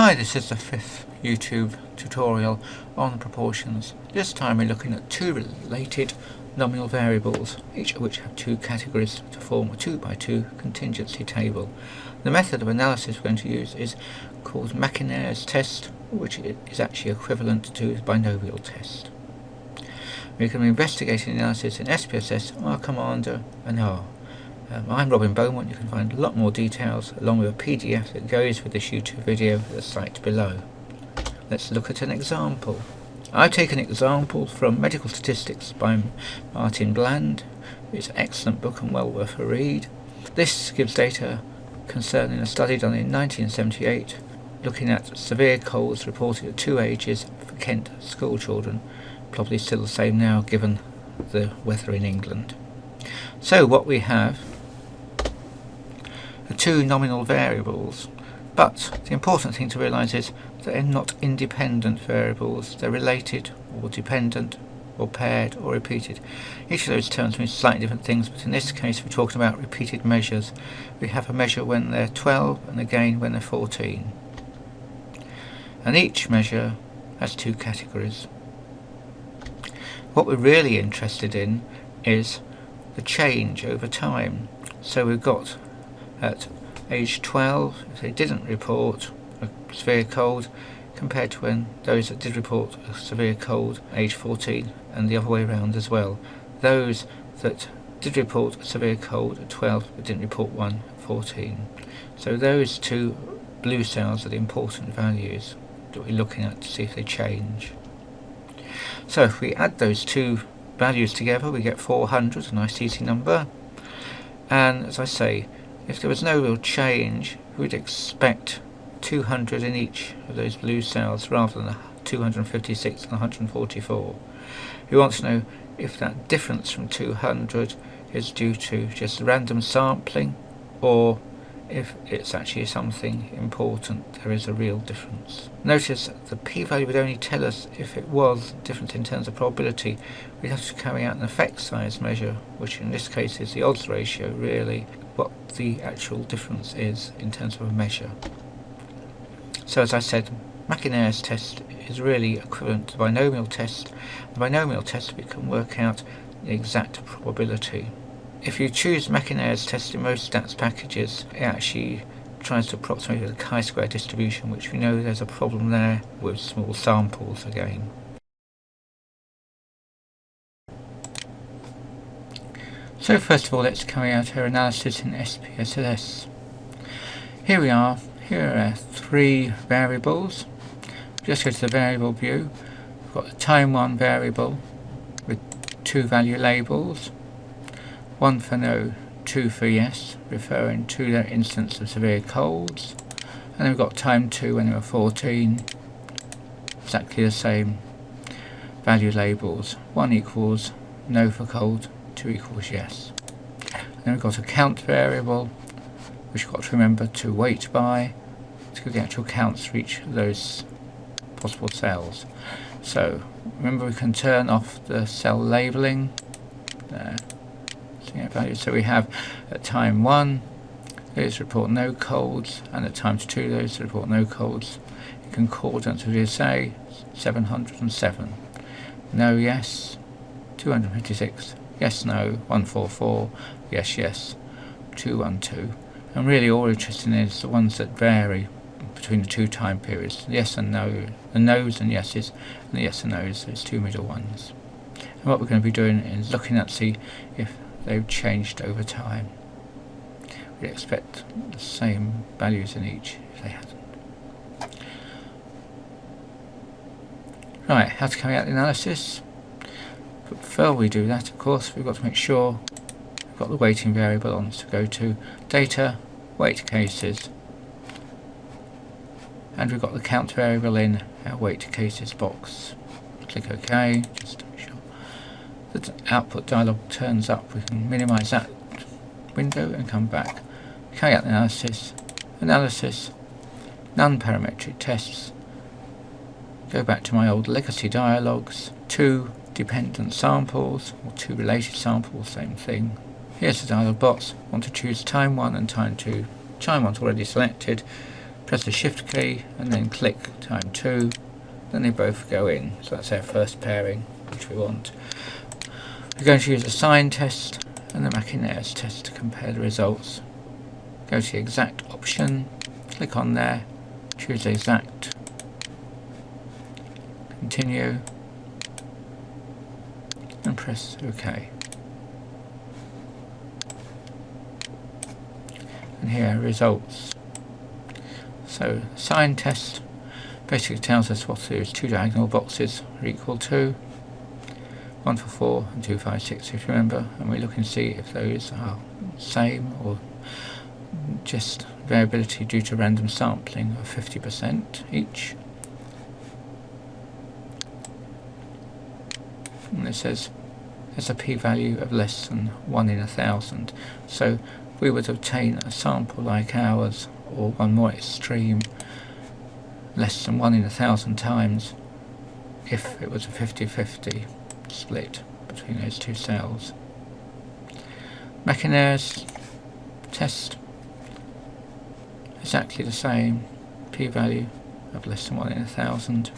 Hi, this is the 5th YouTube tutorial on proportions. This time we're looking at two related nominal variables, each of which have two categories to form a 2x2 contingency table. The method of analysis we're going to use is called McNemar's test, which is actually equivalent to the binomial test. We can investigate the analysis in Spss, R Commander and R. I'm Robin Beaumont. You can find a lot more details along with a PDF that goes with this YouTube video at the site below. Let's look at an example. I've taken an example from Medical Statistics by Martin Bland. It's an excellent book and well worth a read. This gives data concerning a study done in 1978 looking at severe colds reported at two ages for Kent school children. Probably still the same now given the weather in England. So what we have are two nominal variables, but the important thing to realise is that they're not independent variables. They're related or dependent or paired or repeated. Each of those terms means slightly different things, but in this case we're talking about repeated measures. We have a measure when they're 12 and again when they're 14. And each measure has two categories. What we're really interested in is the change over time. So we've got at age 12, if they didn't report a severe cold, compared to when those that did report a severe cold age 14, and the other way around as well. Those that did report a severe cold at 12 but didn't report one at 14. So those two blue cells are the important values that we're looking at to see if they change. So if we add those two values together, we get 400, a nice easy number. And as I say, if there was no real change, we'd expect 200 in each of those blue cells rather than 256 and 144. We want to know if that difference from 200 is due to just random sampling or if it's actually something important. There is a real difference. Notice the p-value would only tell us if it was different in terms of probability. We'd have to carry out an effect size measure, which in this case is the odds ratio, really, what the actual difference is in terms of a measure. So as I said, McNemar's test is really equivalent to the binomial test. The binomial test we can work out the exact probability. If you choose McNemar's test in most stats packages, it actually tries to approximate the chi-square distribution, which we know there's a problem there with small samples again. So first of all, let's carry out our analysis in Spss. Here we are. Here are our three variables. Just go to the variable view. We've got the time one variable with two value labels. One for no, two for yes, referring to their instance of severe colds. And then we've got time 2 when they were 14. Exactly the same value labels. 1 equals no for cold, 2 equals yes. And then we've got a count variable, which we've got to remember to weight by to give the actual counts for each of those possible cells. So remember, we can turn off the cell labelling there. So we have at time 1 those report no colds, and at times 2 those report no colds. In concordance with USA 707. No yes 256, yes no 144, yes yes 212. And really all we're interested in is the ones that vary between the two time periods, yes and no, the no's and yeses, and the yes and no's, those two middle ones. And what we're going to be doing is looking at see if they've changed over time. We expect the same values in each if they hadn't. Right, how to carry out the analysis. But before we do that, of course, we've got to make sure we've got the weighting variable on, so go to Data, Weight Cases, and we've got the count variable in our Weight Cases box. Click OK, just to make sure the output dialog turns up. We can minimise that window and come back. Carry out the analysis, non-parametric tests. Go back to my old legacy dialogues. Two dependent samples, or two related samples, same thing. Here's the dialog box. Want to choose time 1 and time 2. Time 1's already selected. press the shift key and then click time 2, then they both go in. So that's our first pairing which we want. We're going to use a sign test and the McNemars test to compare the results. Go to the exact option, click on there, choose exact, continue, and press OK. And here are results. So sign test basically tells us what those two diagonal boxes are equal to. 1 for 4 and 2, 5, 6 if you remember, and we look and see if those are same or just variability due to random sampling of 50% each. And it says there's a p-value of less than 1 in 1,000, so we would obtain a sample like ours, or one more extreme, less than 1 in 1,000 times if it was a 50-50 split between those two cells. McNemars test, exactly the same, p-value of less than 1 in 1,000.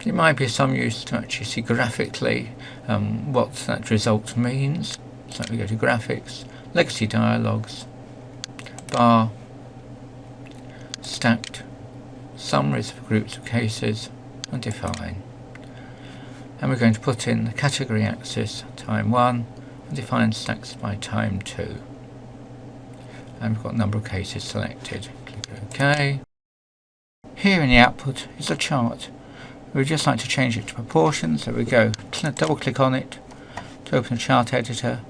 It might be of some use to actually see graphically what that result means. So we go to graphics, legacy dialogues, bar, stacked, summaries for groups of cases, and define. And we're going to put in the category axis time 1 and define stacks by time 2. And we've got a number of cases selected. Click OK. Here in the output is a chart. We'd just like to change it to proportions, so we go double click on it to open a chart editor,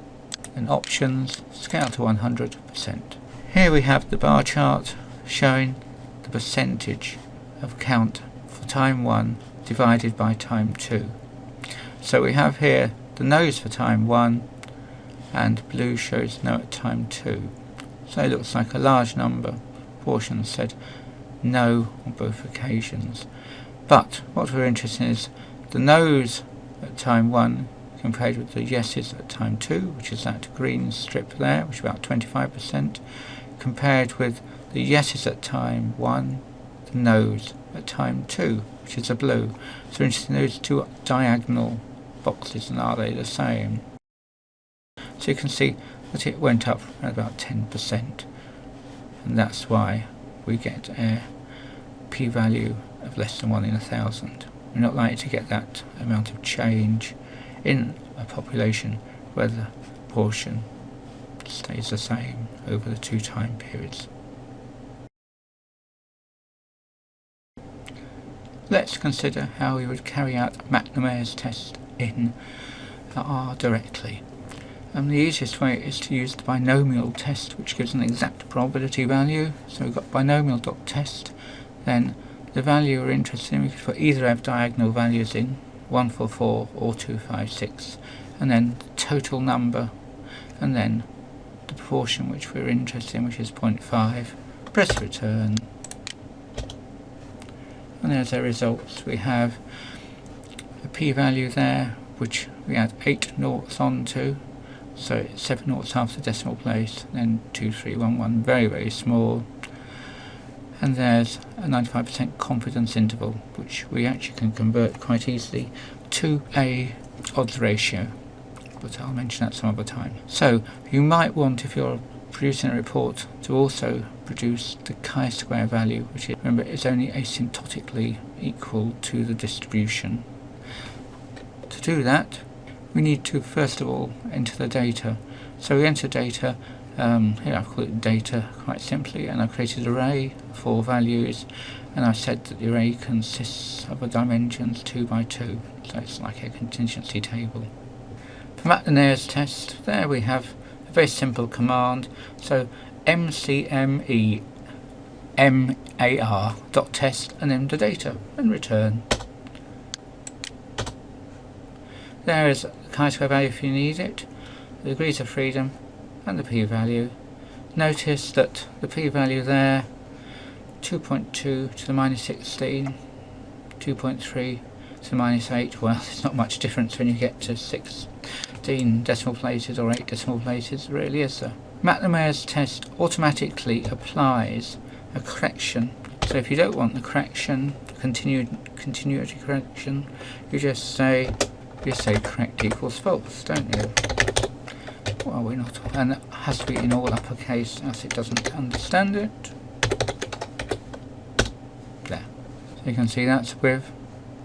and options, scale to 100%. Here we have the bar chart showing the percentage of count for time 1 divided by time 2. So we have here the no's for time 1 and blue shows no at time 2. So it looks like a large number. Proportions said no on both occasions. But what we're interested in is the no's at time 1 compared with the yeses at time 2, which is that green strip there, which is about 25%, compared with the yeses at time 1, the no's at time 2, which is the blue. So we're interested in those two diagonal boxes, and are they the same? So you can see that it went up at about 10%, and that's why we get a p-value of less than 1 in 1,000. We're not likely to get that amount of change in a population where the proportion stays the same over the two time periods. Let's consider how we would carry out a McNemars test in R directly. The easiest way is to use the binomial test, which gives an exact probability value. So we've got binomial.test, then the value we're interested in, we could put either have diagonal values in, 1 for 4 or 2, 5, 6, and then the total number, and then the proportion which we're interested in, which is 0.5. Press return, and there's our results. We have a p-value there which we add 8 noughts onto, so it's 7 noughts after decimal place, then 2, 3, 1, 1, very, very small. And there's a 95% confidence interval, which we actually can convert quite easily to a odds ratio, but I'll mention that some other time. So you might want, if you're producing a report, to also produce the chi-square value, which is, remember, is only asymptotically equal to the distribution. To do that, we need to first of all enter the data. So we enter data. Here I've called it data quite simply, and I've created an array of 4 values, and I've said that the array consists of the dimensions 2 by 2, so it's like a contingency table. For McNemars test, there we have a very simple command, so mcnemar.test and then the data and return. There is the chi-square value if you need it, the degrees of freedom, and the p-value. Notice that the p-value there, 2.2 to the minus 16, 2.3 to the minus 8, well, there's not much difference when you get to 16 decimal places or 8 decimal places, really, is there? McNemar's test automatically applies a correction. So if you don't want the correction, continuity correction, you say correct equals false, don't you? Well, we're not, and it has to be in all uppercase as it doesn't understand it. There. So you can see that's with,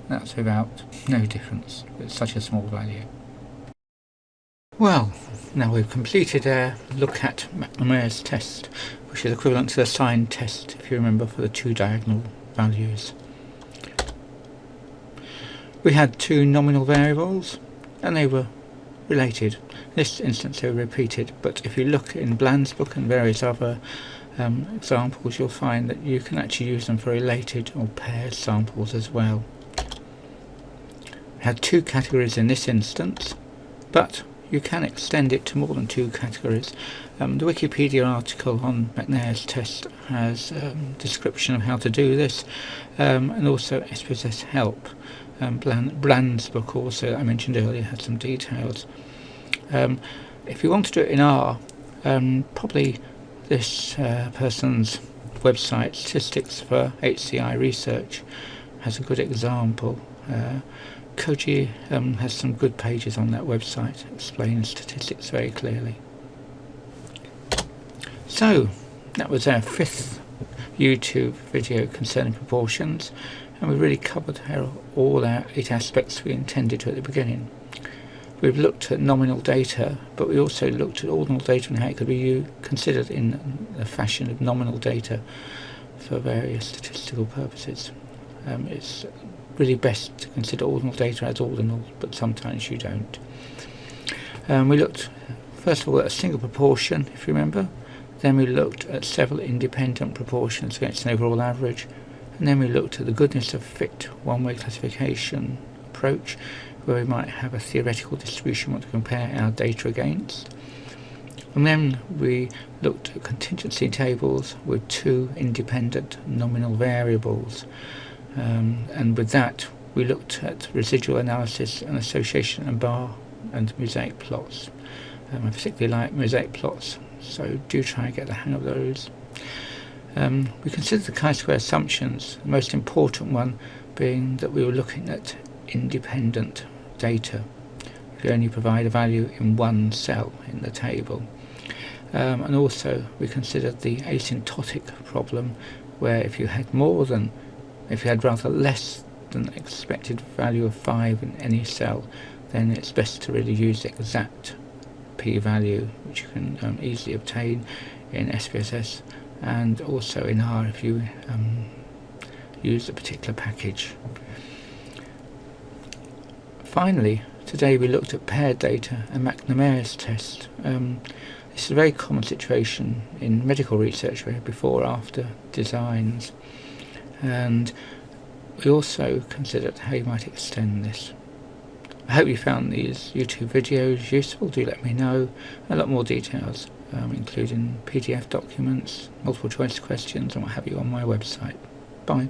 that's without, no difference. It's such a small value. Well, now we've completed our look at McNemar's test, which is equivalent to the sign test, if you remember, for the two diagonal values. We had two nominal variables, and they were related. In this instance they were repeated, but if you look in Bland's book and various other examples, you'll find that you can actually use them for related or paired samples as well. We had two categories in this instance, but you can extend it to more than two categories. The Wikipedia article on McNemar's test has a description of how to do this, and also Spss help. Bland's book also, that I mentioned earlier, has some details. If you want to do it in R, probably this person's website, Statistics for HCI Research, has a good example. Koji has some good pages on that website, explaining statistics very clearly. So, that was our 5th YouTube video concerning proportions, and we really covered all our 8 aspects we intended to at the beginning. We've looked at nominal data, but we also looked at ordinal data and how it could be considered in the fashion of nominal data for various statistical purposes. It's really best to consider ordinal data as ordinal, but sometimes you don't. We looked first of all at a single proportion, if you remember. Then we looked at several independent proportions against an overall average, and then we looked at the goodness of fit one-way classification approach, where we might have a theoretical distribution we want to compare our data against. And then we looked at contingency tables with 2 independent nominal variables. And with that we looked at residual analysis and association and bar and mosaic plots. I particularly like mosaic plots, so do try and get the hang of those. We considered the chi-square assumptions, the most important one being that we were looking at independent data. We only provide a value in one cell in the table. And also we considered the asymptotic problem, where if you had rather less than expected value of 5 in any cell, then it's best to really use the exact p-value, which you can easily obtain in SPSS, and also in R if you use a particular package. Finally, today we looked at paired data and McNemar's test. This is a very common situation in medical research, where before-after designs, and we also considered how you might extend this. I hope you found these YouTube videos useful. Do let me know. A lot more details, including PDF documents, multiple choice questions and what have you, on my website. Bye.